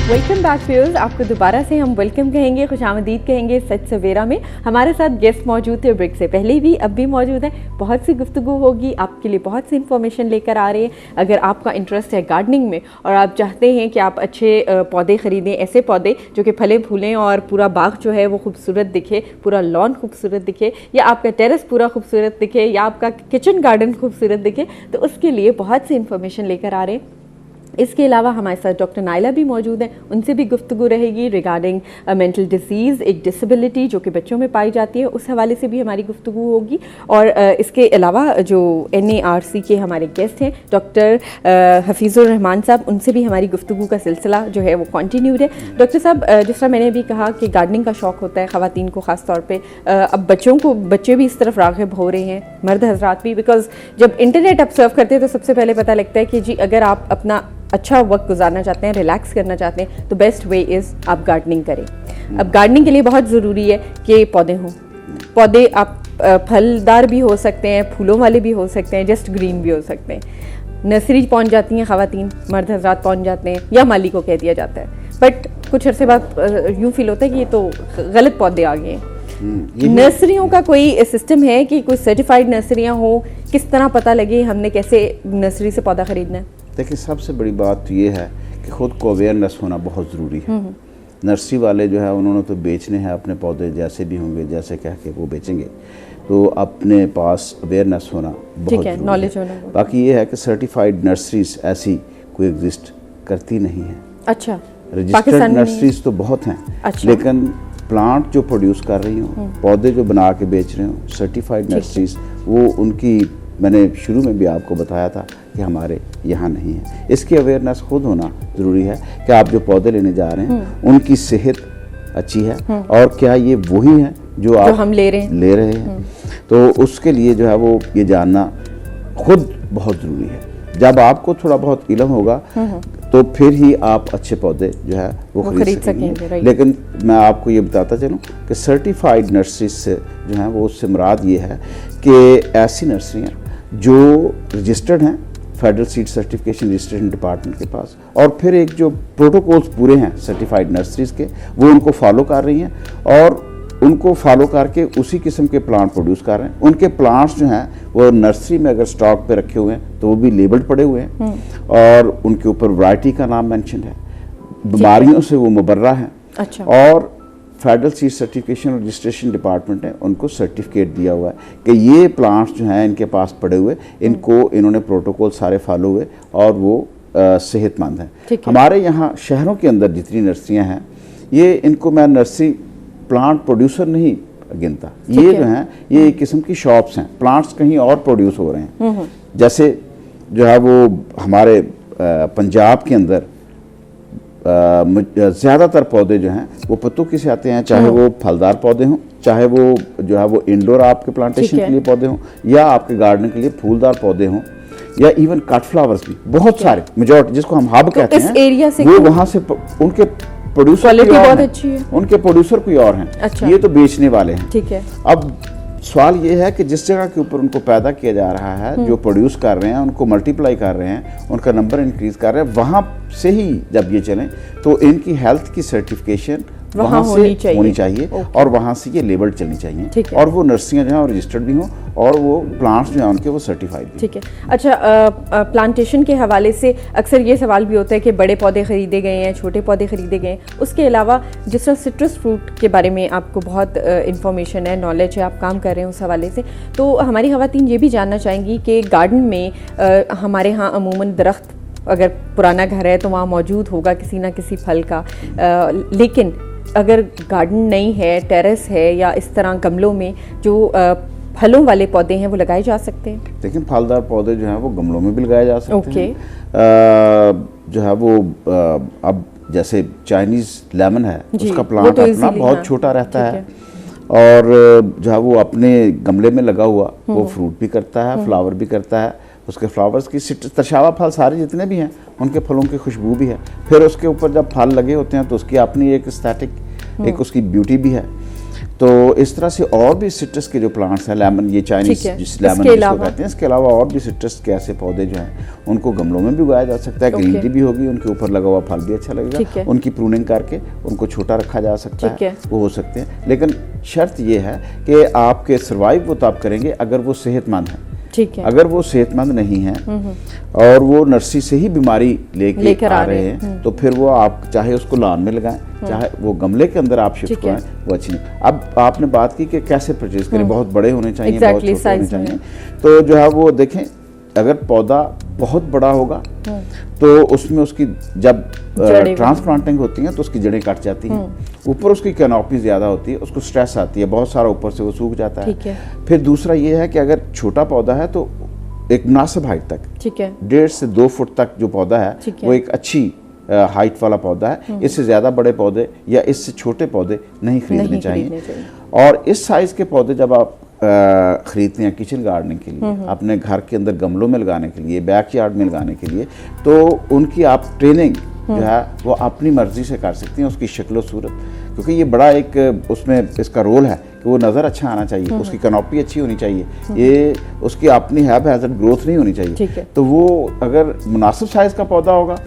Welcome back viewers, आपको दोबारा से हम वेलकम कहेंगे, खुशामदीद कहेंगे सच सवेरा में। हमारे साथ गेस्ट मौजूद थे ब्रेक से पहले भी, अब भी मौजूद हैं। बहुत सी गुफ्तगू होगी, आपके लिए बहुत सी इन्फॉर्मेशन लेकर आ रहे हैं। अगर आपका इंटरेस्ट है गार्डनिंग में और आप चाहते हैं कि आप अच्छे पौधे ख़रीदें, ऐसे पौधे जो कि फलें फूलें और पूरा बाग जो है वो खूबसूरत दिखे, पूरा लॉन खूबसूरत दिखे, या आपका टेरेस पूरा खूबसूरत दिखे, या आपका किचन गार्डन खूबसूरत दिखे, तो उसके लिए बहुत सी इन्फॉर्मेशन लेकर आ रहे हैं। इसके अलावा हमारे साथ डॉक्टर नाइला भी मौजूद हैं, उनसे भी गुफ्तगू रहेगी रिगार्डिंग मेंटल डिसीज़, एक डिसेबिलिटी जो कि बच्चों में पाई जाती है, उस हवाले से भी हमारी गुफ्तगू होगी। और इसके अलावा जो NARC के हमारे गेस्ट हैं डॉक्टर हफीज़ुर रहमान साहब, उनसे भी हमारी गुफ्तगू का सिलसिला जो है वो कंटिन्यूड है। डॉक्टर साहब, जिस तरह मैंने भी कहा कि गार्डनिंग का शौक़ होता है ख़वातीन को ख़ास तौर पर, अब बच्चे भी इस तरफ राग़िब हो रहे हैं, मर्द हज़रात भी, बिकॉज़ जब इंटरनेट आप सर्व करते हैं तो सबसे पहले पता लगता है कि जी अगर आप अपना अच्छा वक्त गुजारना चाहते हैं, रिलैक्स करना चाहते हैं, तो बेस्ट वे इज़ आप गार्डनिंग करें। अब गार्डनिंग के लिए बहुत ज़रूरी है कि पौधे हों। पौधे आप फलदार भी हो सकते हैं, फूलों वाले भी हो सकते हैं, जस्ट ग्रीन भी हो सकते हैं। नर्सरी पहुंच जाती हैं ख़वातीन, मर्द हज़रात पहुंच जाते हैं, या माली को कह दिया जाता है। बट कुछ अरसे बाद यूँ फील होता है कि ये तो गलत पौधे आ गए हैं। नर्सरियों का कोई सिस्टम है कि कोई सर्टिफाइड नर्सरियाँ हों? किस तरह पता लगे हमने कैसे नर्सरी से पौधा ख़रीदना है? देखिए, सबसे बड़ी बात तो ये है कि ख़ुद को अवेयरनेस होना बहुत ज़रूरी है। नर्सरी वाले जो है उन्होंने तो बेचने हैं अपने पौधे, जैसे भी होंगे, जैसे कह के वो बेचेंगे, तो अपने पास अवेयरनेस होना बहुत ज़रूरी है, नॉलेज होना। बाकी ये है कि सर्टिफाइड नर्सरीज ऐसी कोई एग्जिस्ट करती नहीं है। अच्छा, रजिस्टर्ड नर्सरीज तो बहुत हैं। अच्छा। लेकिन प्लांट जो प्रोड्यूस कर रही हूँ, पौधे जो बना के बेच रहे हूँ, सर्टिफाइड नर्सरीज, वो उनकी मैंने शुरू में भी आपको बताया था कि हमारे यहाँ नहीं है। इसकी अवेयरनेस खुद होना ज़रूरी है कि आप जो पौधे लेने जा रहे हैं उनकी सेहत अच्छी है और क्या ये वही है जो हम ले रहे हैं। तो उसके लिए जो है वो ये जानना खुद बहुत ज़रूरी है। जब आपको थोड़ा बहुत इल्म होगा तो फिर ही आप अच्छे पौधे जो है वो खरीद सकेंगे। लेकिन मैं आपको ये बताता चलूँ कि सर्टिफाइड नर्सरी से जो है वो उससे मुराद ये है कि ऐसी नर्सरियाँ जो रजिस्टर्ड हैं federal seed certification registration department के पास, और फिर एक जो प्रोटोकॉल्स पूरे हैं सर्टिफाइड नर्सरीज के, वो उनको फॉलो कर रही हैं और उनको फॉलो करके उसी किस्म के प्लांट प्रोड्यूस कर रहे हैं। उनके प्लांट्स जो हैं वो नर्सरी में अगर स्टॉक पे रखे हुए हैं तो वो भी लेबल्ड पड़े हुए हैं और उनके ऊपर वैरायटी का नाम मेंशन है, बीमारियों से वो मुबर्रा हैं। अच्छा। और फेडरल सीड सर्टिफिकेशन और रजिस्ट्रेशन डिपार्टमेंट ने उनको सर्टिफिकेट दिया हुआ है कि ये प्लांट्स जो हैं इनके पास पड़े हुए, इनको इन्होंने प्रोटोकॉल सारे फॉलो हुए और वो सेहतमंद हैं। हमारे यहाँ शहरों के अंदर जितनी नर्सरियाँ हैं, ये इनको मैं नर्सरी प्लांट प्रोड्यूसर नहीं गिनता, ये जो हैं ये एक किस्म की शॉप्स हैं, प्लांट्स कहीं और प्रोड्यूस हो रहे हैं। जैसे जो है वो हमारे पंजाब के अंदर ज़्यादातर पौधे जो हैं वो पत्तूकी से आते हैं, चाहे वो फलदार पौधे हों, चाहे वो जो है वो इंडोर आपके प्लांटेशन के लिए पौधे हों, या आपके गार्डन के लिए फूलदार पौधे हों, या इवन कट फ्लावर्स भी बहुत सारे मेजॉरिटी जिसको हम हब कहते हैं, एरिया से वो वहाँ से उनके प्रोड्यूसर बहुत अच्छी है, उनके प्रोड्यूसर कोई और हैं। अच्छा। ये तो बेचने वाले हैं। ठीक है। अब सवाल ये है कि जिस जगह के ऊपर उनको पैदा किया जा रहा है, जो प्रोड्यूस कर रहे हैं, उनको मल्टीप्लाई कर रहे हैं, उनका नंबर इंक्रीज कर रहे हैं, वहाँ से ही जब ये चलें तो इनकी हेल्थ की सर्टिफिकेशन वहाँ से होनी चाहिए और वहाँ से ये लेबल चलनी चाहिए, और वो नर्सरियाँ जो हैं रजिस्टर्ड भी हों और वो प्लांट्स जो हैं उनके वो सर्टिफाइड भी। ठीक है। अच्छा, प्लांटेशन के हवाले से अक्सर ये सवाल भी होता है कि बड़े पौधे ख़रीदे गए हैं, छोटे पौधे ख़रीदे गए हैं। उसके अलावा जिस तरह सिट्रस फ्रूट के बारे में आपको बहुत इन्फॉर्मेशन है, नॉलेज है, आप काम कर रहे हैं उस हवाले से, तो हमारी ख़वातीन ये भी जानना चाहेंगी कि गार्डन में हमारे यहाँ अमूमन दरख्त, अगर पुराना घर है तो वहाँ मौजूद होगा किसी ना किसी फल का, लेकिन अगर गार्डन नहीं है, टेरेस है, या इस तरह गमलों में जो फलों वाले पौधे हैं वो लगाए जा सकते हैं? लेकिन फलदार पौधे जो हैं वो गमलों में भी लगाए जा सकते हैं। जो है वो अब जैसे चाइनीज़ लेमन है, उसका प्लांट तो अपना बहुत छोटा रहता है और जो है वो अपने गमले में लगा हुआ वो फ्रूट भी करता है, फ्लावर भी करता है। उसके फ्लावर्स की तशावा फल सारे जितने भी हैं उनके फलों की खुशबू भी है। फिर उसके ऊपर जब फल लगे होते हैं तो उसकी अपनी एक एस्थेटिक, एक उसकी ब्यूटी भी है। तो इस तरह से और भी सिट्रस के जो प्लांट्स हैं, लेमन, ये चाइनीज जिस लेमन जिसको कहते हैं, इसके अलावा और भी सिट्रस के ऐसे पौधे जो हैं उनको गमलों में भी उगाया जा सकता है। ग्रीनरी भी होगी, उनके ऊपर लगा हुआ फल भी अच्छा लगेगा, उनकी प्रूनिंग करके उनको छोटा रखा जा सकता है, वो हो सकते हैं। लेकिन शर्त ये है कि आपके सर्वाइव वो तब करेंगे अगर वो सेहतमंद हैं। ठीक है। अगर वो सेहतमंद नहीं है और वो नर्सरी से ही बीमारी लेके आ रहे हैं तो फिर वो आप चाहे उसको लॉन में लगाएं, चाहे वो गमले के अंदर आप शिफ्ट कराएं, वो अच्छी नहीं। अब आपने बात की कि कैसे परचेज करें, बहुत बड़े होने चाहिए, बहुत छोटे होने चाहिए। तो जो है वो देखें, अगर पौधा बहुत बड़ा होगा तो उसमें उसकी जब ट्रांसप्लांटिंग होती है तो उसकी जड़ें कट जाती हैं, ऊपर उसकी कैनोपी ज़्यादा होती है, उसको स्ट्रेस आती है, बहुत सारा ऊपर से वो सूख जाता है। फिर दूसरा ये है कि अगर छोटा पौधा है तो एक मुनासिब हाइट तक, 1.5 से 2 फुट तक जो पौधा है वो एक अच्छी हाइट वाला पौधा है। इससे ज़्यादा बड़े पौधे या इससे छोटे पौधे नहीं खरीदने चाहिए। और इस साइज़ के पौधे जब आप खरीदते हैं किचन गार्डनिंग के लिए, अपने घर के अंदर गमलों में लगाने के लिए, बैकयार्ड में लगाने के लिए, तो उनकी आप ट्रेनिंग जो है वो अपनी मर्जी से कर सकती हैं, उसकी शक्ल सूरत, क्योंकि ये बड़ा एक उसमें इसका रोल है कि वो नज़र अच्छा आना चाहिए, उसकी कैनोपी अच्छी होनी चाहिए, ये उसकी अपनी हैज़र्ड ग्रोथ नहीं होनी चाहिए। तो वो अगर मुनासिब साइज़ का पौधा होगा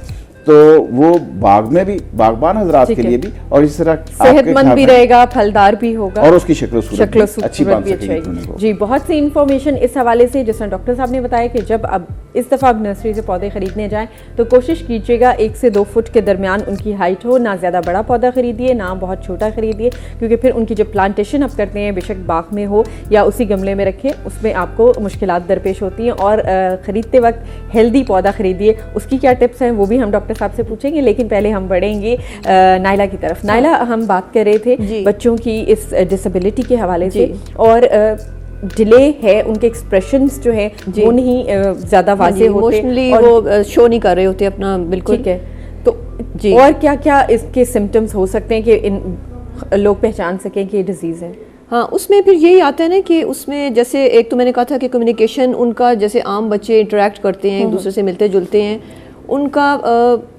तो वो बाग में भी, बागबान हजरात के लिए भी, और इस तरह सेहतमंद भी रहेगा, फलदार भी होगा और उसकी शक्ल सूरत अच्छी बन सकेगी। जी, बहुत सी इंफॉर्मेशन इस हवाले से, जिस तरह डॉक्टर साहब ने बताया कि जब अब इस दफ़ा नर्सरी से पौधे खरीदने जाएं तो कोशिश कीजिएगा 1 से 2 फुट के दरमियान उनकी हाइट हो, ना ज़्यादा बड़ा पौधा खरीदिए ना बहुत छोटा खरीदिए, क्योंकि फिर उनकी जब प्लांटेशन आप करते हैं, बेशक बाग में हो या उसी गमले में रखें, उसमें आपको मुश्किलात दरपेश होती हैं। और ख़रीदते वक्त हेल्दी पौधा खरीदिए। उसकी क्या टिप्स हैं वो भी हम डॉक्टर साहब से पूछेंगे, लेकिन पहले हम बढ़ेंगे नाइला की तरफ। नाइला, हम बात कर रहे थे बच्चों की इस डिसेबिलिटी के हवाले से, और डिले है, उनके एक्सप्रेशंस जो हैं वो नहीं ज़्यादा वाज़े होते, इमोशनली वो शो नहीं कर रहे होते अपना, बिल्कुल। ठीक है। तो जी, और क्या क्या इसके सिम्टम्स हो सकते हैं कि इन लोग पहचान सकें कि ये डिजीज़ है? हाँ, उसमें फिर यही आता है ना कि उसमें जैसे एक तो मैंने कहा था कि कम्युनिकेशन उनका, जैसे आम बच्चे इंटरेक्ट करते हैं, एक दूसरे से मिलते जुलते हैं, उनका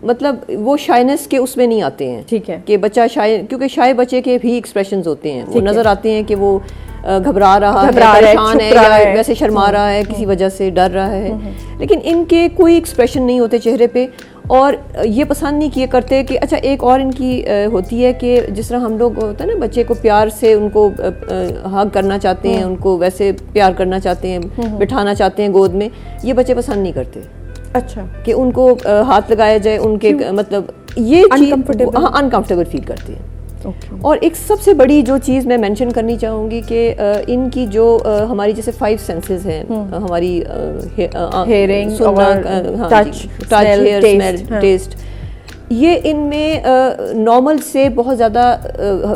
मतलब वो शाइनेस के उसमें नहीं आते हैं। ठीक है। कि बच्चा शाय, क्योंकि शाय बच्चे के भी एक्सप्रेशंस होते हैं, वो नज़र आते हैं कि वो घबरा रहा है, परेशान है, या वैसे शर्मा रहा है, किसी वजह से डर रहा है, लेकिन इनके कोई एक्सप्रेशन नहीं होते चेहरे पे, और ये पसंद नहीं किए करते कि अच्छा, एक और इनकी होती है कि जिस तरह हम लोग होता है ना, बच्चे को प्यार से उनको हग करना चाहते हैं, उनको वैसे प्यार करना चाहते हैं, बिठाना चाहते हैं गोद में, ये बच्चे पसंद नहीं करते। अच्छा। कि उनको हाथ लगाया जाए उनके, मतलब ये अनकंफर्टेबल फील करते हैं। और एक सबसे बड़ी जो चीज़ मैं मेंशन करनी चाहूँगी कि इनकी जो हमारी जैसे 5 सेंसेस हैं, हमारी hearing, touch, hair, smell, taste, ये इनमें नॉर्मल से बहुत ज़्यादा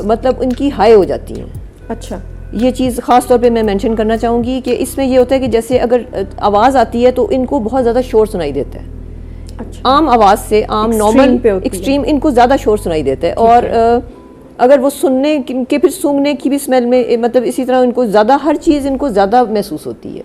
मतलब इनकी हाई हो जाती हैं। अच्छा। ये चीज़ ख़ास तौर पे मैं मेंशन करना चाहूँगी कि इसमें ये होता है कि जैसे अगर आवाज़ आती है तो इनको बहुत ज़्यादा शोर सुनाई देता है। अच्छा। आम आवाज़ से, आम नॉर्मल एक्सट्रीम इनको ज़्यादा शोर सुनाई देता है। और अगर वो सुनने के, फिर सूंघने की भी स्मेल में, मतलब इसी तरह इनको ज़्यादा, हर चीज़ इनको ज़्यादा महसूस होती है।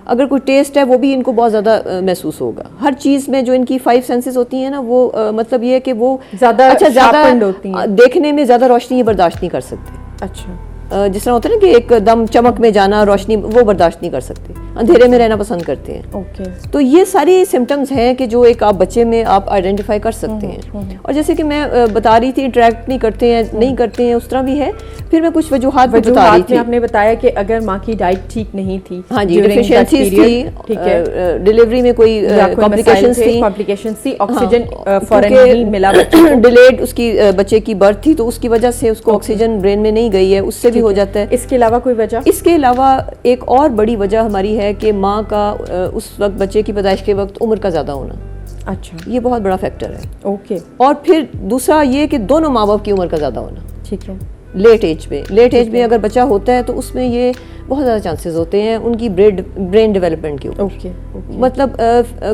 अगर कोई टेस्ट है वो भी इनको बहुत ज़्यादा महसूस होगा। हर चीज़ में जो इनकी 5 सेंसेस होती हैं ना, वो मतलब ये है कि वो ज़्यादा होती हैं, देखने में ज़्यादा रोशनी बर्दाश्त नहीं कर सकते। अच्छा। जिस तरह होता है ना कि एकदम चमक में जाना, रोशनी, वो बर्दाश्त नहीं कर सकते, अंधेरे में रहना पसंद करते हैं। ओके। तो ये सारी सिम्टम्स हैं कि जो एक आप बच्चे में आप आइडेंटिफाई कर सकते हैं। और जैसे कि मैं बता रही थी, इंटरेक्ट नहीं करते हैं, नहीं करते हैं, उस तरह भी है। फिर मैं कुछ वजूहात बता रही थी। आपने बताया कि अगर माँ की डाइट ठीक नहीं थी, हाँ जी, डिफिशिएंसीज थी, ठीक है, डिलीवरी में कोई कॉम्प्लिकेशंस थी, ऑक्सीजन फौरन नहीं मिला, डिलेड उसकी बच्चे की बर्थ थी, तो उसकी वजह से उसको ऑक्सीजन ब्रेन में नहीं गई है, उससे हो जाता है। इसके अलावा कोई वजह? इसके अलावा एक और बड़ी वजह हमारी है कि माँ का उस वक्त, बच्चे की पैदाइश के वक्त उम्र का ज़्यादा होना। अच्छा। ये बहुत बड़ा फैक्टर है। ओके। और फिर दूसरा ये कि दोनों माँ बाप की उम्र का ज़्यादा होना। ठीक है। लेट एज में अगर बच्चा होता है तो उसमें ये बहुत ज़्यादा चांसेस होते हैं उनकी ब्रेन डेवलपमेंट के ऊपर। ओके। मतलब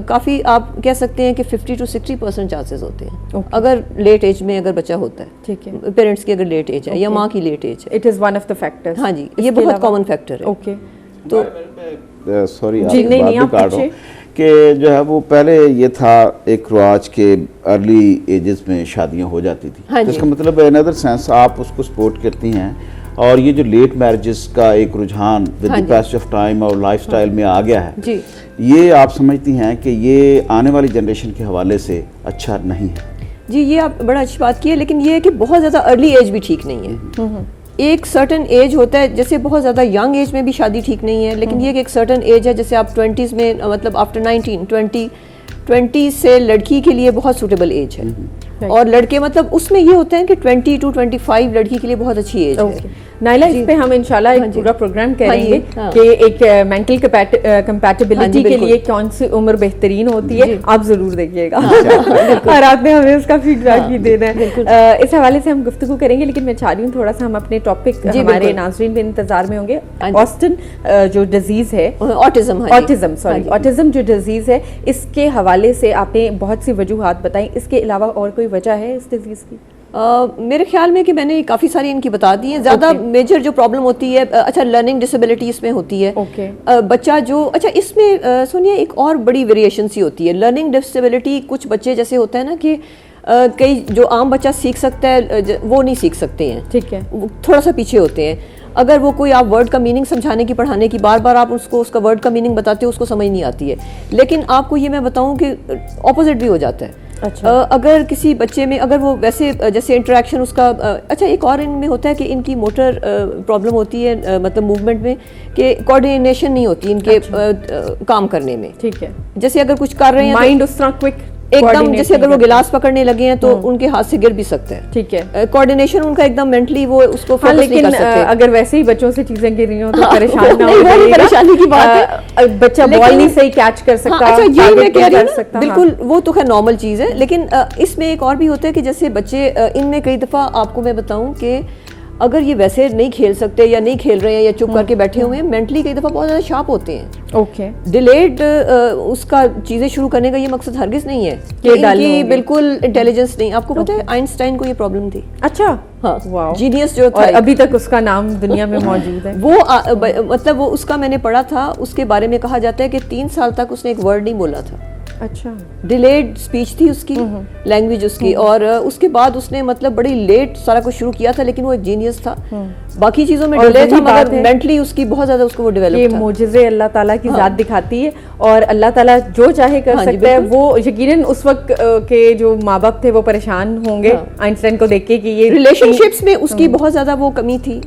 काफ़ी आप कह सकते हैं कि 50 to 60% चांसेस होते हैं अगर लेट एज में अगर बच्चा होता है। ठीक है। पेरेंट्स की अगर लेट एज है या माँ की लेट एज है, it is one of the factors. हाँ जी, ये बहुत कॉमन फैक्टर है। ओके। तो सॉरी, आप बात भी काट रहा हूँ कि जो है वो पहले ये था एक रिवाज के अर्ली एजेस में शादियां हो जाती थी। हाँ, तो इसका मतलब इन अदर सेंस आप उसको सपोर्ट करती हैं और ये जो लेट मैरिजेस का एक रुझान with the passage of time और लाइफस्टाइल में आ गया है जी, ये आप समझती हैं कि ये आने वाली जनरेशन के हवाले से अच्छा नहीं है? जी, ये आप बड़ा अच्छी बात की है, लेकिन ये है कि बहुत ज़्यादा अर्ली एज भी ठीक नहीं है। एक सर्टन एज होता है, जैसे बहुत ज़्यादा यंग एज में भी शादी ठीक नहीं है, लेकिन ये कि एक सर्टन एज है, जैसे आप 20s में, मतलब आफ्टर 19, 20 से लड़की के लिए बहुत सूटेबल एज है, और लड़के मतलब उसमें ये होते हैं कि 20 to 25 लड़की के लिए बहुत अच्छी एज है। नाइला, इस पे हम इंशाल्लाह एक पूरा प्रोग्राम करेंगे कि एक मेंटल कंपैटिबिलिटी के लिए कौन सी उम्र बेहतरीन होती है, आप जरूर देखिएगा और आपने हमें उसका फीडबैक भी देना है। इस हवाले से हम गुफ्तगू करेंगे, लेकिन मैं चाह रही हूँ थोड़ा सा हम अपने टॉपिक, हमारे नाज़रीन भी इंतजार में होंगे। ऑस्टिन जो डिजीज है, ऑटिज्म जो डिजीज है, इसके हवाले से आपने बहुत सी वजूहात बताई, इसके अलावा और कोई वजह है इस डिजीज की? मेरे ख्याल में कि मैंने काफ़ी सारी इनकी बता दी हैं। ज़्यादा मेजर जो प्रॉब्लम होती है, अच्छा लर्निंग डिसेबिलिटी इसमें होती है। बच्चा जो, अच्छा इसमें सुनिए एक और बड़ी वेरिएशन सी होती है लर्निंग डिसेबिलिटी। कुछ बच्चे जैसे होता है ना कि कई जो आम बच्चा सीख सकता है वो नहीं सीख सकते हैं, ठीक है, थोड़ा सा पीछे होते हैं। अगर वो कोई आप वर्ड का मीनिंग समझाने की, पढ़ाने की, बार बार आप उसको उसका वर्ड का मीनिंग बताते हो, उसको समझ नहीं आती है। लेकिन आपको ये मैं बताऊं कि ऑपोजिट भी हो जाता है। अच्छा। अगर किसी बच्चे में, अगर वो वैसे जैसे इंटरेक्शन उसका, अच्छा एक और इनमें होता है कि इनकी मोटर प्रॉब्लम होती है, मतलब मूवमेंट में, कि कोऑर्डिनेशन नहीं होती इनके काम करने में, ठीक है। जैसे अगर कुछ कर रहे हैं, माइंड उस तरह क्विक एकदम, जैसे अगर वो गिलास पकड़ने लगे हैं तो उनके हाथ से गिर भी सकते हैं, ठीक है। कोऑर्डिनेशन उनका एकदम मेंटली वो उसको फोकस नहीं कर सकते। अगर वैसे ही बच्चों से चीजें गिर रही हो तो परेशान ना हो, परेशानी की बात है। बच्चा बॉल नहीं सही कैच कर सकता, अच्छा यही मैं कह रही हूँ, बिल्कुल वो तो खैर नॉर्मल चीज है। लेकिन इसमें एक और भी होता है कि जैसे बच्चे, इनमें कई दफा आपको मैं बताऊं कि अगर ये वैसे नहीं खेल सकते या नहीं खेल रहे हैं या चुप करके बैठे हुए हैं, मेंटली कई दफा बहुत ज्यादा शार्प होते हैं। ओके, डिलेड उसका चीजें शुरू करने का ये मकसद हरगिज नहीं है कि इनकी बिल्कुल इंटेलिजेंस नहीं। आपको पता है आइंस्टाइन को ये प्रॉब्लम थी। अच्छा, हाँ, जीनियस जो था, अभी तक उसका नाम दुनिया में मौजूद है। वो मतलब वो उसका मैंने पढ़ा था, उसके बारे में कहा जाता है कि 3 साल तक उसने एक वर्ड नहीं बोला था। अच्छा, डिलेड स्पीच थी उसकी, लैंग्वेज उसकी, और उसके बाद उसने मतलब बड़ी लेट सारा कुछ शुरू किया था, लेकिन वो एक जीनियस था। बाकी चीजों में डिले था, मगर मेंटली उसकी बहुत ज्यादा उसको वो डेवलप था। मोजिज़े अल्लाह ताला की जात दिखाती है, और अल्लाह ताला जो चाहे कर सकता है। वो यकीनन उस वक्त के जो माँ बाप थे वो परेशान होंगे आइंस्टाइन को देख के कि ये रिलेशनशिप्स में उसकी बहुत ज्यादा वो कमी थी,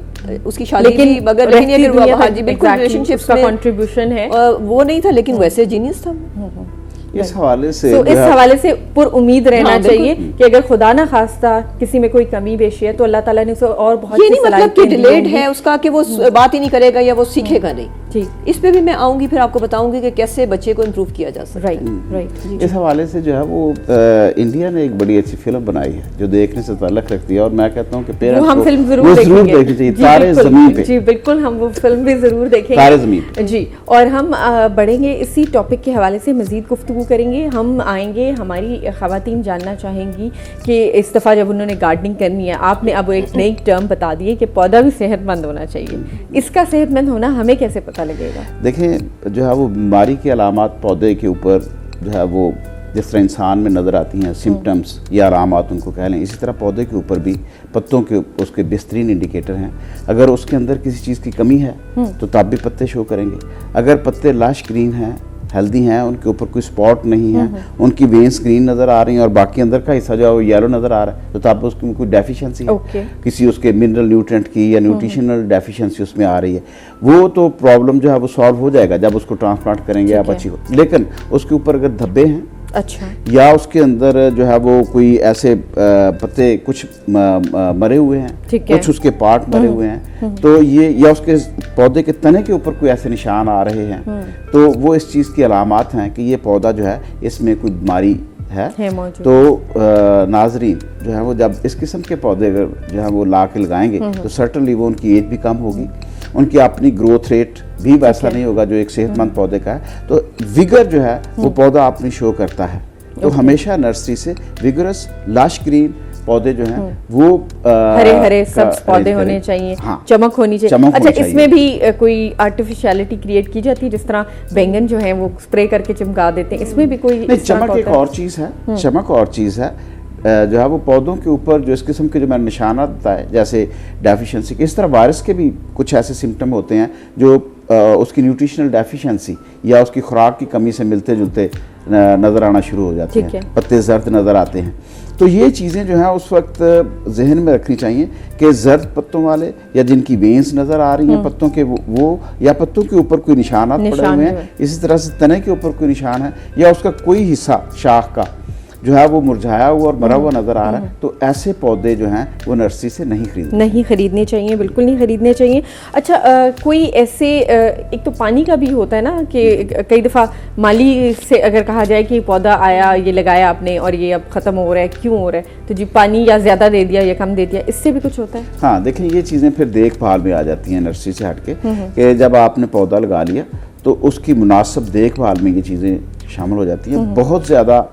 उसकी शादी भी, मगर बिल्कुल रिलेशनशिप्स का कंट्रीब्यूशन है वो नहीं था, लेकिन वैसे जीनियस था। इस हवाले से इस हवाले से पुर उम्मीद रहना चाहिए कि अगर खुदा ना खास्ता किसी में कोई कमी पेशी है तो अल्लाह ताला ने उसे और बहुत ये नहीं मतलब कि डिलेड है उसका कि वो बात ही नहीं करेगा या वो सीखेगा नहीं। ठीक, इस पे भी मैं आऊंगी, फिर आपको बताऊंगी कि कैसे बच्चे को इम्प्रूव किया जा सकता है। राइट। इस हवाले से जो है वो इंडिया ने एक बड़ी अच्छी फिल्म बनाई है जो देखने से ताल्लुक रखती है, और मैं कहता हूँ कि पेरेंट्स को फिल्म जरूर देखनी चाहिए। तारे ज़मीन पे, जी बिल्कुल, हम वो फिल्म भी जरूर देखेंगे, तारे ज़मीन जी। और हम बढ़ेंगे इसी टॉपिक के हवाले से, मजीद गुफ्तगू करेंगे। हम आएंगे, हमारी ख़वातीन जानना चाहेंगी कि इस दफ़ा जब उन्होंने गार्डनिंग करनी है, आपने अब एक नई टर्म बता दी है कि पौधा भी सेहतमंद होना चाहिए। इसका सेहतमंद होना हमें कैसे पता लगेगा? देखें, जो है वो बीमारी की अलामात पौधे के ऊपर जो है वो जिस तरह इंसान में नज़र आती हैं, सिम्टम्स या अलामात उनको कह लें, इसी तरह पौधे के ऊपर भी पत्तों के उसके बेहतरीन इंडिकेटर हैं। अगर उसके अंदर किसी चीज़ की कमी है तो तब भी पत्ते शो करेंगे। अगर पत्ते लश ग्रीन हैं, हेल्दी हैं, उनके ऊपर कोई स्पॉट नहीं है, उनकी वेन्स ग्रीन नज़र आ रही हैं और बाकी अंदर का हिस्सा जो है वो येलो नज़र आ रहा है, तो तब उसकी कोई डेफिशिएंसी है, किसी उसके मिनरल न्यूट्रिएंट की या न्यूट्रिशनल डेफिशिएंसी उसमें आ रही है। वो तो प्रॉब्लम जो है वो सॉल्व हो जाएगा जब उसको ट्रांसप्लांट करेंगे आप अच्छी हो। लेकिन उसके ऊपर अगर धब्बे हैं, अच्छा, या उसके अंदर जो है वो कोई ऐसे पत्ते कुछ मरे हुए हैं, कुछ उसके पार्ट मरे हुए हैं, तो ये, या उसके पौधे के तने के ऊपर कोई ऐसे निशान आ रहे हैं, तो वो इस चीज़ की अलामात हैं कि ये पौधा जो है इसमें कोई बीमारी है। तो नाजरीन जो है वो जब इस किस्म के पौधे अगर जो है वो ला के लगाएंगे तो सर्टनली वो उनकी एज भी कम होगी, उनकी अपनी ग्रोथ रेट भी वैसा नहीं होगा जो एक सेहतमंद पौधे का है। तो विगर जो है वो पौधा अपनी शो करता है। तो हमेशा नर्सरी से विगरस लश ग्रीन पौधे जो हैं वो हरे हरे सब्ज पौधे होने चाहिए, हाँ, चमक होनी चाहिए। अच्छा, इसमें भी कोई आर्टिफिशियलिटी क्रिएट की जाती है, जिस तरह बैंगन जो है वो स्प्रे करके चमका देते हैं, इसमें भी कोई नहीं, चमक एक और चीज़ है, चमक और चीज़ है। जो है वो पौधों के ऊपर जो इस किस्म के जो मैंने निशानात बताए, जैसे डेफिशिएंसी के, इस तरह वायरस के भी कुछ ऐसे सिम्टम होते हैं जो उसकी न्यूट्रिशनल डेफिशिएंसी या उसकी खुराक की कमी से मिलते जुलते नज़र आना शुरू हो जाते हैं, पत्ते जर्द नज़र आते हैं। तो ये चीज़ें जो हैं उस वक्त जहन में रखनी चाहिए कि जर्द पत्तों वाले या जिनकी वेन्स नज़र आ रही हैं पत्तों के, वो या पत्तों के ऊपर कोई निशानात पड़े हुए हैं, इसी तरह से तने के ऊपर कोई निशान है या उसका कोई हिस्सा शाख का जो है वो मुरझाया हुआ और मरा हुआ नज़र आ रहा है, तो ऐसे पौधे जो हैं वो नर्सरी से नहीं खरीदने चाहिए, बिल्कुल नहीं खरीदने चाहिए। अच्छा, कोई ऐसे एक तो पानी का भी होता है ना कि कई दफ़ा माली से अगर कहा जाए कि पौधा आया, ये लगाया आपने और ये अब ख़त्म हो रहा है, क्यों हो रहा है, तो जी पानी या ज़्यादा दे दिया या कम दे दिया, इससे भी कुछ होता है? हाँ, देखें ये चीज़ें फिर देखभाल में आ जाती हैं नर्सरी से हट के, कि जब आपने पौधा लगा लिया तो उसकी मुनासिब देखभाल में ये चीज़ें शामिल हो जाती हैं। बहुत ज़्यादा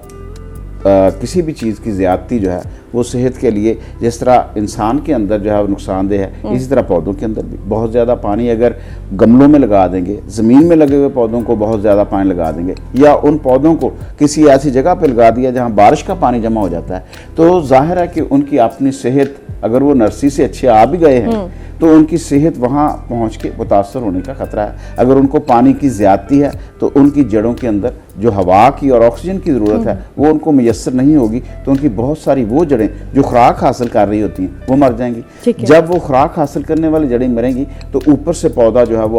किसी भी चीज़ की ज़्यादती जो है वो सेहत के लिए, जिस तरह इंसान के अंदर जो है वो नुकसानदेह है, इसी तरह पौधों के अंदर भी। बहुत ज़्यादा पानी अगर गमलों में लगा देंगे, ज़मीन में लगे हुए पौधों को बहुत ज़्यादा पानी लगा देंगे, या उन पौधों को किसी ऐसी जगह पर लगा दिया जहाँ बारिश का पानी जमा हो जाता है, तो जाहिर है कि उनकी अपनी सेहत, अगर वो नर्सरी से अच्छे आ भी गए हैं तो उनकी सेहत वहाँ पहुँच के मुतासर होने का ख़तरा है। अगर उनको पानी की ज़्यादती है तो उनकी जड़ों के अंदर जो हवा की और ऑक्सीजन की ज़रूरत है वो उनको मैसर नहीं होगी, तो उनकी बहुत सारी वो जड़ें जो खुराक हासिल कर रही होती हैं वो मर जाएंगी। जब वो खुराक हासिल करने वाली जड़ें मरेंगी तो ऊपर से पौधा जो है वो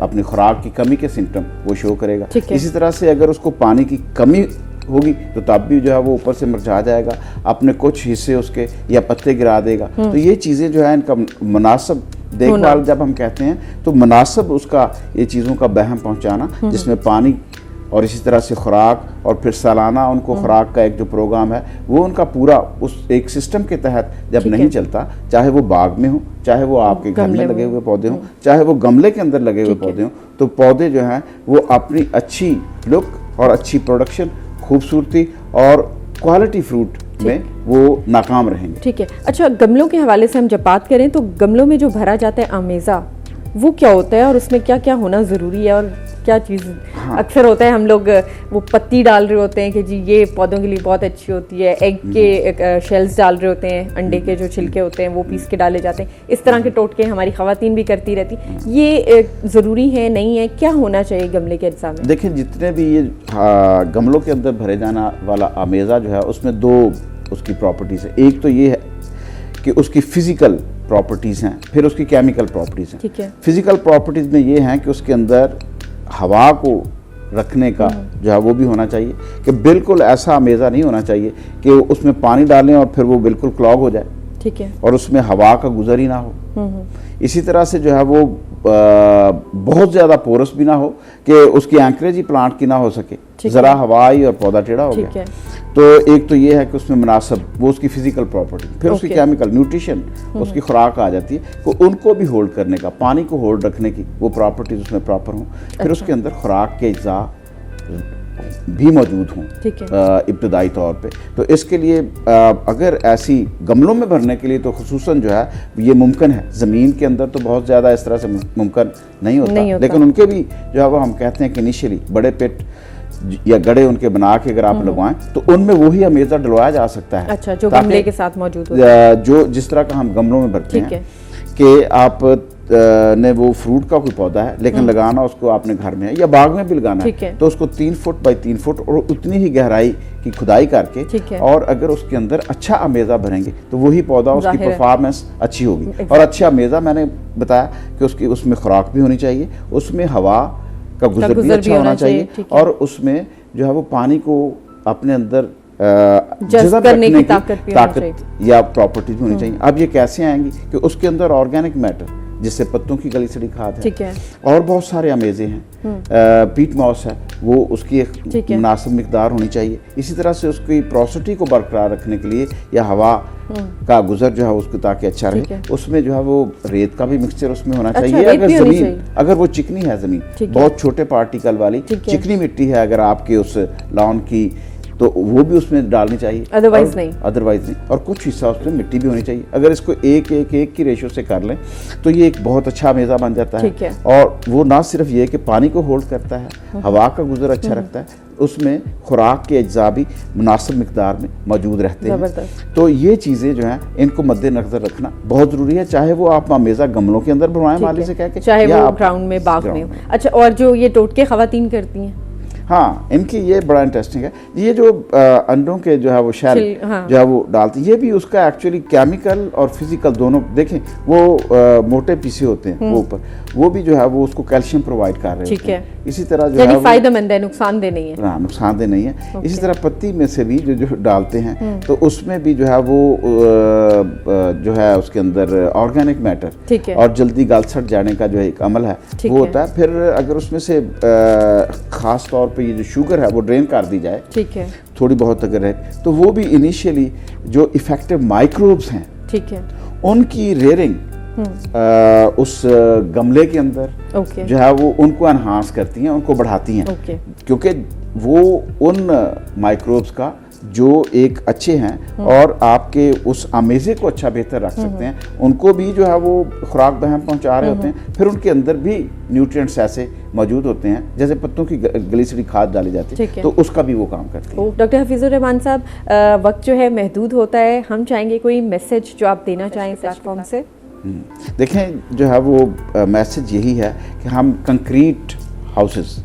अपनी खुराक की कमी के सिम्टम वो शो करेगा। इसी तरह से अगर उसको पानी की कमी होगी तो तब भी जो है वो ऊपर से मुरझा जाएगा, अपने कुछ हिस्से उसके या पत्ते गिरा देगा। तो ये चीज़ें जो है इनका मुनासिब देखभाल जब हम कहते हैं तो मुनासिब उसका ये चीज़ों का बहम पहुंचाना, जिसमें पानी और इसी तरह से खुराक और फिर सालाना उनको खुराक का एक जो प्रोग्राम है वो उनका पूरा उस एक सिस्टम के तहत जब नहीं चलता, चाहे वो बाग में हो, चाहे वो आपके घर में लगे हुए पौधे हों, चाहे वो गमले के अंदर लगे हुए पौधे हों, तो पौधे जो हैं वो अपनी अच्छी लुक और अच्छी प्रोडक्शन, खूबसूरती और क्वालिटी फ्रूट में वो नाकाम रहेंगे। ठीक है। अच्छा, गमलों के हवाले से हम जब बात करें तो गमलों में जो भरा जाता है आमेज़ा, वो क्या होता है और उसमें क्या क्या होना ज़रूरी है और क्या चीज़? अक्सर होता है हम लोग वो पत्ती डाल रहे होते हैं कि जी ये पौधों के लिए बहुत अच्छी होती है, एग के शेल्स डाल रहे होते हैं, अंडे के जो छिलके होते हैं वो पीस के डाले जाते हैं, इस तरह के टोटके हमारी ख़वातीन भी करती रहती। ये ज़रूरी है, नहीं है, क्या होना चाहिए गमले के अज्जा में? देखिए, जितने भी ये गमलों के अंदर भरे जाना वाला आमेज़ा जो है उसमें दो उसकी प्रॉपर्टीज़ है। एक तो ये है कि उसकी फ़िज़िकल प्रॉपर्टीज़ हैं, फिर उसकी केमिकल प्रॉपर्टीज़ हैं। ठीक है। फिज़िकल प्रॉपर्टीज़ में ये हैं कि उसके अंदर हवा को रखने का जो है वो भी होना चाहिए, कि बिल्कुल ऐसा आमेज़ा नहीं होना चाहिए कि उसमें पानी डालें और फिर वो बिल्कुल क्लॉग हो जाए, ठीक है, और उसमें हवा का गुजर ही ना हो। इसी तरह से जो है वो बहुत ज़्यादा पोरस भी ना हो कि उसकी एंकरेज ही प्लांट की ना हो सके, ज़रा हवा आई और पौधा टेढ़ा हो गया। तो एक तो ये है कि उसमें मुनासिब वो उसकी फिजिकल प्रॉपर्टी, फिर उसकी केमिकल न्यूट्रिशन, उसकी खुराक आ जाती है, तो उनको भी होल्ड करने का, पानी को होल्ड रखने की वो प्रॉपर्टीज उसमें प्रॉपर हों, फिर उसके अंदर खुराक के अज्जा भी मौजूद हों इब्तदाई तौर पे। तो इसके लिए अगर ऐसी गमलों में भरने के लिए तो खुसूसन जो है ये मुमकिन है, ज़मीन के अंदर तो बहुत ज़्यादा इस तरह से मुमकिन नहीं होता, लेकिन उनके भी जो है वो हम कहते हैं कि इनिशियली बड़े पेट या गड़े उनके बना के अगर आप लगवाएं तो उनमें वही आमेज़ा डलवाया जा सकता है। अच्छा, जो गमले के साथ मौजूद होता है, जो जिस तरह का हम गमलों में भरते हैं कि आप ने वो फ्रूट का कोई पौधा है लेकिन लगाना उसको आपने घर में है या बाग में भी लगाना है, तो उसको 3 फुट बाई 3 फुट और उतनी ही गहराई की खुदाई करके, और अगर उसके अंदर अच्छा आमेज़ा भरेंगे तो वही पौधा उसकी परफॉर्मेंस अच्छी होगी। और अच्छा आमेज़ा मैंने बताया कि उसकी उसमें खुराक भी होनी चाहिए, उसमें हवा का गुजर भी अच्छा होना चाहिए, और उसमें जो है वो पानी को अपने अंदर जज़ब करने की ताकत या प्रॉपर्टीज होनी चाहिए। अब ये कैसे आएंगी कि उसके अंदर ऑर्गेनिक मैटर जिससे पत्तों की गली सड़ी खाद है, और बहुत सारे अमेज़े हैं, पीट मॉस है, वो उसकी एक मुनासिब मिकदार होनी चाहिए। इसी तरह से उसकी प्रोसिटी को बरकरार रखने के लिए या हवा का गुजर जो है उसको ताकि अच्छा रहे, उसमें जो है वो रेत का भी मिक्सचर उसमें होना चाहिए। अगर ज़मीन अगर वो चिकनी है, ज़मीन बहुत छोटे पार्टिकल वाली चिकनी मिट्टी है, अगर आपके उस लॉन की तो वो भी उसमें डालनी चाहिए, अदरवाइज नहीं। और कुछ हिस्सा उसमें मिट्टी भी होनी चाहिए। अगर इसको एक की रेशो से कर लें तो ये एक बहुत अच्छा मेज़ा बन जाता है। और वो ना सिर्फ ये कि पानी को होल्ड करता है, हवा का गुजर अच्छा रखता है, उसमें खुराक के अज्जा भी मुनासिब मिकदार में मौजूद रहते हैं। तो ये चीज़ें जो हैं इनको मद्देनजर रखना बहुत ज़रूरी है, चाहे वो आप मामेज़ा गमलों के अंदर बनवाएं माली से कह के, चाहे वो ग्राउंड में, बाग में। अच्छा, और जो ये टोटके ख़वातीन करती हैं, हाँ, इनकी ये बड़ा इंटरेस्टिंग है। ये जो अंडों के जो है वो शेल जो है वो डालती, ये भी उसका एक्चुअली केमिकल और फिजिकल दोनों देखें, वो मोटे पीसे होते हैं वो ऊपर, वो भी जो है वो उसको कैल्शियम प्रोवाइड कर रहे होते हैं। इसी तरह जो है फायदेमंद है, नुकसानदेह नहीं है। हाँ, नुकसानदेह नहीं है। इसी तरह पत्ती में से भी जो डालते हैं तो उसमें भी जो है वो जो है उसके अंदर ऑर्गेनिक मैटर और जल्दी गल सड़ जाने का जो एक अमल है वो होता है। फिर अगर उसमें से खास तौर पे ये जो शुगर है वो ड्रेन कर दी जाए, ठीक है, थोड़ी बहुत अगर है, तो वो भी इनिशियली जो इफेक्टिव माइक्रोब्स हैं, ठीक है, उनकी रेयरिंग उस गमले के अंदर जो है वो उनको एनहांस करती हैं, उनको बढ़ाती हैं, क्योंकि वो उन माइक्रोब्स का जो एक अच्छे हैं और आपके उस आमेज़े को अच्छा बेहतर रख सकते हैं, उनको भी जो है वो खुराक बहम पहुंचा रहे होते हैं। फिर उनके अंदर भी न्यूट्रिएंट्स ऐसे मौजूद होते हैं, जैसे पत्तों की गलीसड़ी खाद डाली जाती है, तो उसका भी वो काम करती है। डॉक्टर हफीजुर रहमान साहब, वक्त जो है महदूद होता है, हम चाहेंगे कोई मैसेज जो आप देना चाहें प्लेटफॉर्म से। देखें, जो है वो मैसेज यही है कि हम कंक्रीट हाउसेस,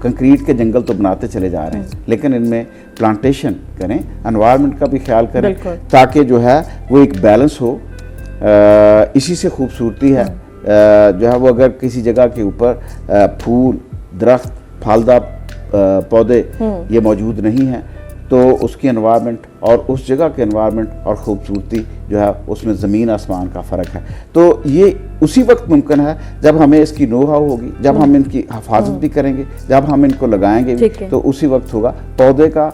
कंक्रीट के जंगल तो बनाते चले जा रहे हैं, लेकिन इनमें प्लांटेशन करें, एनवायरनमेंट का भी ख्याल करें, ताकि जो है वो एक बैलेंस हो। इसी से खूबसूरती है जो है वो, अगर किसी जगह के ऊपर फूल, दरख्त, फलदार पौधे ये मौजूद नहीं हैं, तो उसकी एनवायरनमेंट और उस जगह के एनवायरनमेंट और ख़ूबसूरती जो है उसमें ज़मीन आसमान का फ़र्क है। तो ये उसी वक्त मुमकिन है जब हमें इसकी नो हाउ होगी, जब हम इनकी हिफाजत भी करेंगे, जब हम इनको लगाएंगे भी, तो उसी वक्त होगा। पौधे का,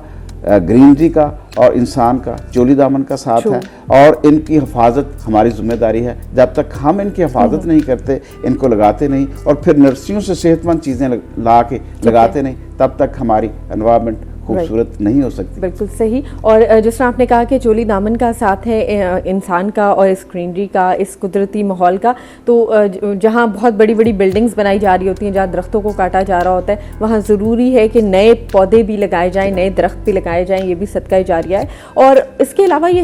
ग्रीनरी का और इंसान का चोली दामन का साथ है, और इनकी हिफाजत हमारी जिम्मेदारी है। जब तक हम इनकी हिफाजत नहीं करते, इनको लगाते नहीं और फिर नर्सरियों से सेहतमंद चीज़ें ला के लगाते नहीं, तब तक हमारी एनवायरनमेंट खूबसूरत नहीं हो सकती। बिल्कुल सही। और जिस तरह आपने कहा कि चोली दामन का साथ है इंसान का और इस ग्रीनरी का, इस कुदरती माहौल का, तो जहाँ बहुत बड़ी बड़ी बिल्डिंग्स बनाई जा रही होती हैं, जहाँ दरख्तों को काटा जा रहा होता है, वहाँ ज़रूरी है कि नए पौधे भी लगाए जाएँ, नए दरख्त भी लगाए जाएँ। ये भी सदका जारिया है। और इसके अलावा ये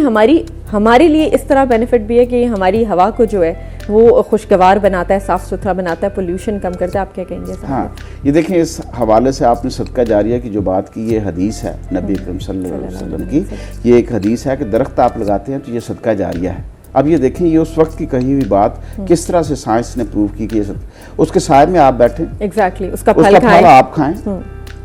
हमारे लिए इस तरह बेनिफिट भी है कि हमारी हवा को जो है वो खुशगवार बनाता है, साफ़ सुथरा बनाता है, पोल्यूशन कम करता है। आप क्या कहेंगे? हाँ, ये देखें, इस हवाले से आपने सदका जारिया की जो बात की, ये हदीस है नबी अकरम सल्लल्लाहु अलैहि वसल्लम की। ये एक हदीस है कि दरख्त आप लगाते हैं तो ये सदका जारिया है। अब ये देखें, ये उस वक्त की कही हुई बात किस तरह से साइंस ने प्रूव की कि ये उसके साय में आप बैठे, एग्जैक्टली, उसका फल आप खाएं,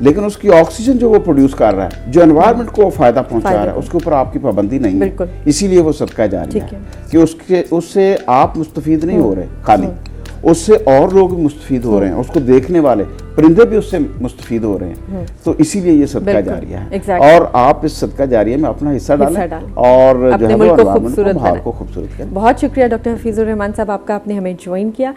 लेकिन उसकी ऑक्सीजन जो वो प्रोड्यूस कर रहा है, जो एनवायरनमेंट को फायदा पहुंचा रहा है, उसके ऊपर आपकी पाबंदी नहीं है। इसीलिए वो सदका जारिया है कि उससे आप मुस्तफीद नहीं हो रहे खाली, उससे और लोग मुस्तफीद हो रहे हैं, उसको देखने वाले परिंदे भी उससे मुस्तफीद हो रहे हैं। तो इसीलिए ये सदका जारिया है। और आप इस सदका जारिया में अपना हिस्सा डालें और जो है वो एनवायरनमेंट को, माहौल को खूबसूरत करें। बहुत शुक्रिया डॉक्टर हफीजुर रहमान साहब, आपका आपने हमें ज्वाइन किया।